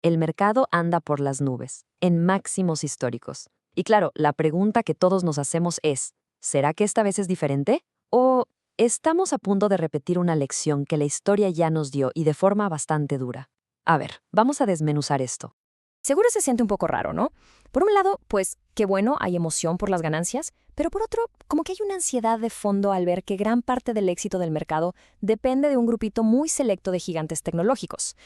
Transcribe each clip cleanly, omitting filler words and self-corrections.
El mercado anda por las nubes, en máximos históricos. Y claro, la pregunta que todos nos hacemos es, ¿será que esta vez es diferente? ¿O estamos a punto de repetir una lección que la historia ya nos dio y de forma bastante dura? A ver, vamos a desmenuzar esto. Seguro se siente un poco raro, ¿no? Por un lado, pues qué bueno, hay emoción por las ganancias, pero por otro, como que hay una ansiedad de fondo al ver que gran parte del éxito del mercado depende de un grupito muy selecto de gigantes tecnológicos.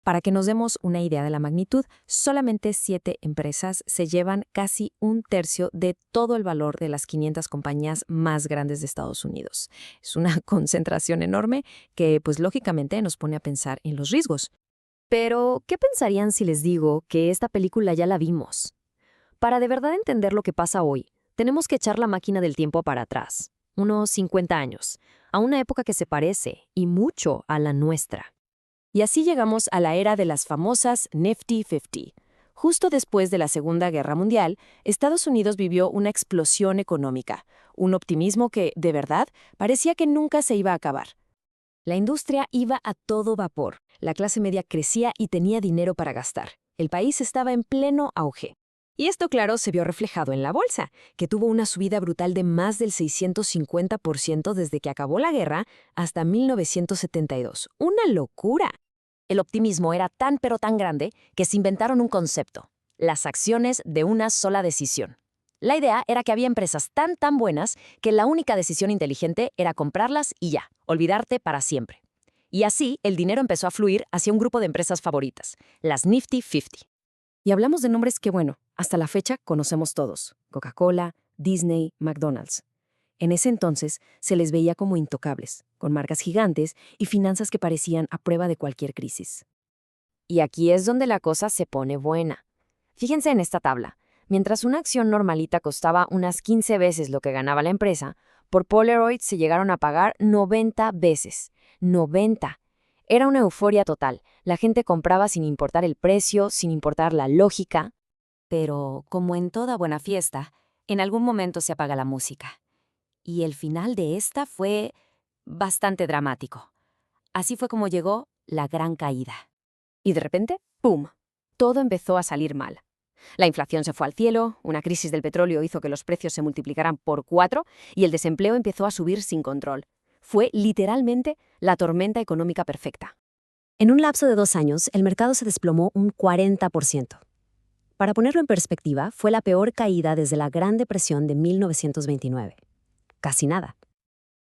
Para que nos demos una idea de la magnitud, solamente 7 empresas se llevan casi un tercio de todo el valor de las 500 compañías más grandes de Estados Unidos. Es una concentración enorme que, pues lógicamente, nos pone a pensar en los riesgos. Pero, ¿qué pensarían si les digo que esta película ya la vimos? Para de verdad entender lo que pasa hoy, tenemos que echar la máquina del tiempo para atrás, unos 50 años, a una época que se parece, y mucho, a la nuestra. Y así llegamos a la era de las famosas Nifty 50. Justo después de la Segunda Guerra Mundial, Estados Unidos vivió una explosión económica, un optimismo que, de verdad, parecía que nunca se iba a acabar. La industria iba a todo vapor, la clase media crecía y tenía dinero para gastar. El país estaba en pleno auge. Y esto, claro, se vio reflejado en la bolsa, que tuvo una subida brutal de más del 650% desde que acabó la guerra hasta 1972. ¡Una locura! El optimismo era tan pero tan grande que se inventaron un concepto: las acciones de una sola decisión. La idea era que había empresas tan buenas que la única decisión inteligente era comprarlas y ya, olvidarte para siempre. Y así el dinero empezó a fluir hacia un grupo de empresas favoritas, las Nifty 50. Y hablamos de nombres que, bueno, hasta la fecha conocemos todos: Coca-Cola, Disney, McDonald's. En ese entonces se les veía como intocables, con marcas gigantes y finanzas que parecían a prueba de cualquier crisis. Y aquí es donde la cosa se pone buena. Fíjense en esta tabla. Mientras una acción normalita costaba unas 15 veces lo que ganaba la empresa, por Polaroid se llegaron a pagar 90 veces. 90. Era una euforia total. La gente compraba sin importar el precio, sin importar la lógica. Pero, como en toda buena fiesta, en algún momento se apaga la música. Y el final de esta fue bastante dramático. Así fue como llegó la gran caída. Y de repente, ¡pum!, todo empezó a salir mal. La inflación se fue al cielo, una crisis del petróleo hizo que los precios se multiplicaran por 4 y el desempleo empezó a subir sin control. Fue literalmente la tormenta económica perfecta. En un lapso de 2 años, el mercado se desplomó un 40%. Para ponerlo en perspectiva, fue la peor caída desde la Gran Depresión de 1929. Casi nada.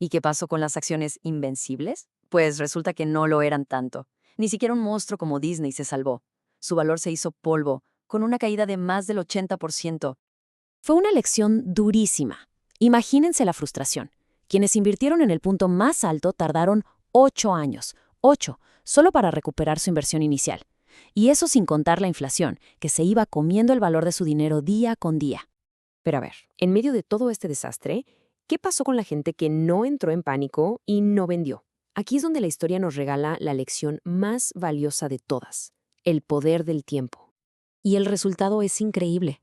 ¿Y qué pasó con las acciones invencibles? Pues resulta que no lo eran tanto. Ni siquiera un monstruo como Disney se salvó. Su valor se hizo polvo, con una caída de más del 80%. Fue una lección durísima. Imagínense la frustración. Quienes invirtieron en el punto más alto tardaron 8 años, 8, solo para recuperar su inversión inicial. Y eso sin contar la inflación, que se iba comiendo el valor de su dinero día con día. Pero a ver, en medio de todo este desastre, ¿qué pasó con la gente que no entró en pánico y no vendió? Aquí es donde la historia nos regala la lección más valiosa de todas: el poder del tiempo. Y el resultado es increíble.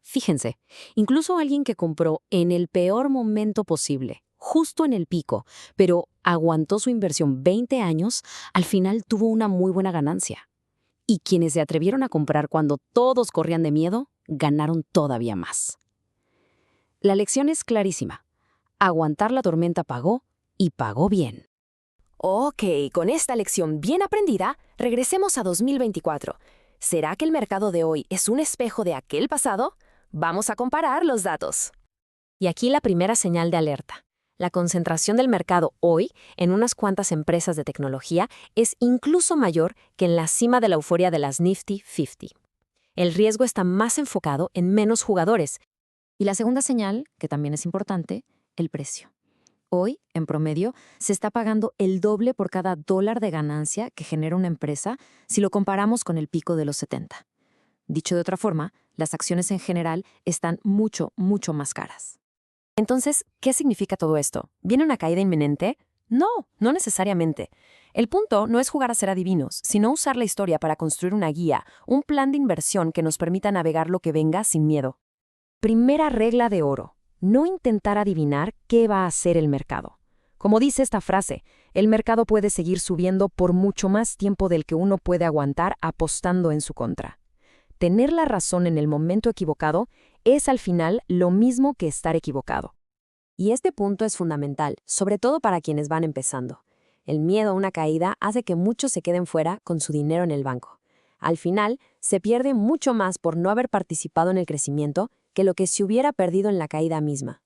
Fíjense, incluso alguien que compró en el peor momento posible, justo en el pico, pero aguantó su inversión 20 años, al final tuvo una muy buena ganancia. Y quienes se atrevieron a comprar cuando todos corrían de miedo, ganaron todavía más. La lección es clarísima. Aguantar la tormenta pagó, y pagó bien. Ok, con esta lección bien aprendida, regresemos a 2024. ¿Será que el mercado de hoy es un espejo de aquel pasado? Vamos a comparar los datos. Y aquí la primera señal de alerta. La concentración del mercado hoy en unas cuantas empresas de tecnología es incluso mayor que en la cima de la euforia de las Nifty 50. El riesgo está más enfocado en menos jugadores. Y la segunda señal, que también es importante, el precio. Hoy, en promedio, se está pagando el doble por cada dólar de ganancia que genera una empresa si lo comparamos con el pico de los 70. Dicho de otra forma, las acciones en general están mucho más caras. Entonces, ¿qué significa todo esto? ¿Viene una caída inminente? No, no necesariamente. El punto no es jugar a ser adivinos, sino usar la historia para construir una guía, un plan de inversión que nos permita navegar lo que venga sin miedo. Primera regla de oro: no intentar adivinar qué va a hacer el mercado. Como dice esta frase, el mercado puede seguir subiendo por mucho más tiempo del que uno puede aguantar apostando en su contra. Tener la razón en el momento equivocado es al final lo mismo que estar equivocado. Y este punto es fundamental, sobre todo para quienes van empezando. El miedo a una caída hace que muchos se queden fuera con su dinero en el banco. Al final, se pierde mucho más por no haber participado en el crecimiento que lo que se hubiera perdido en la caída misma.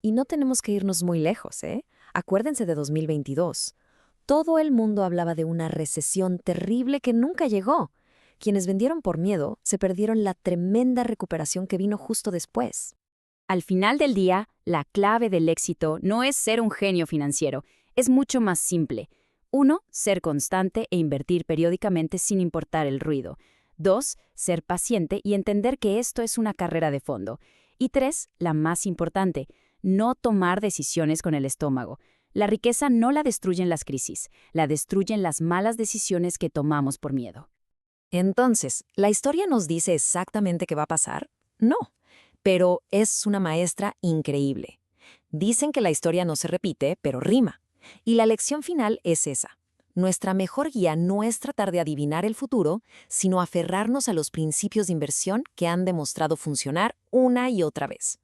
Y no tenemos que irnos muy lejos, ¿eh? Acuérdense de 2022. Todo el mundo hablaba de una recesión terrible que nunca llegó. Quienes vendieron por miedo se perdieron la tremenda recuperación que vino justo después. Al final del día, la clave del éxito no es ser un genio financiero, es mucho más simple. 1. Ser constante e invertir periódicamente sin importar el ruido. 2. Ser paciente y entender que esto es una carrera de fondo. Y 3. La más importante, no tomar decisiones con el estómago. La riqueza no la destruyen las crisis, la destruyen las malas decisiones que tomamos por miedo. Entonces, ¿la historia nos dice exactamente qué va a pasar? No, pero es una maestra increíble. Dicen que la historia no se repite, pero rima. Y la lección final es esa. Nuestra mejor guía no es tratar de adivinar el futuro, sino aferrarnos a los principios de inversión que han demostrado funcionar una y otra vez.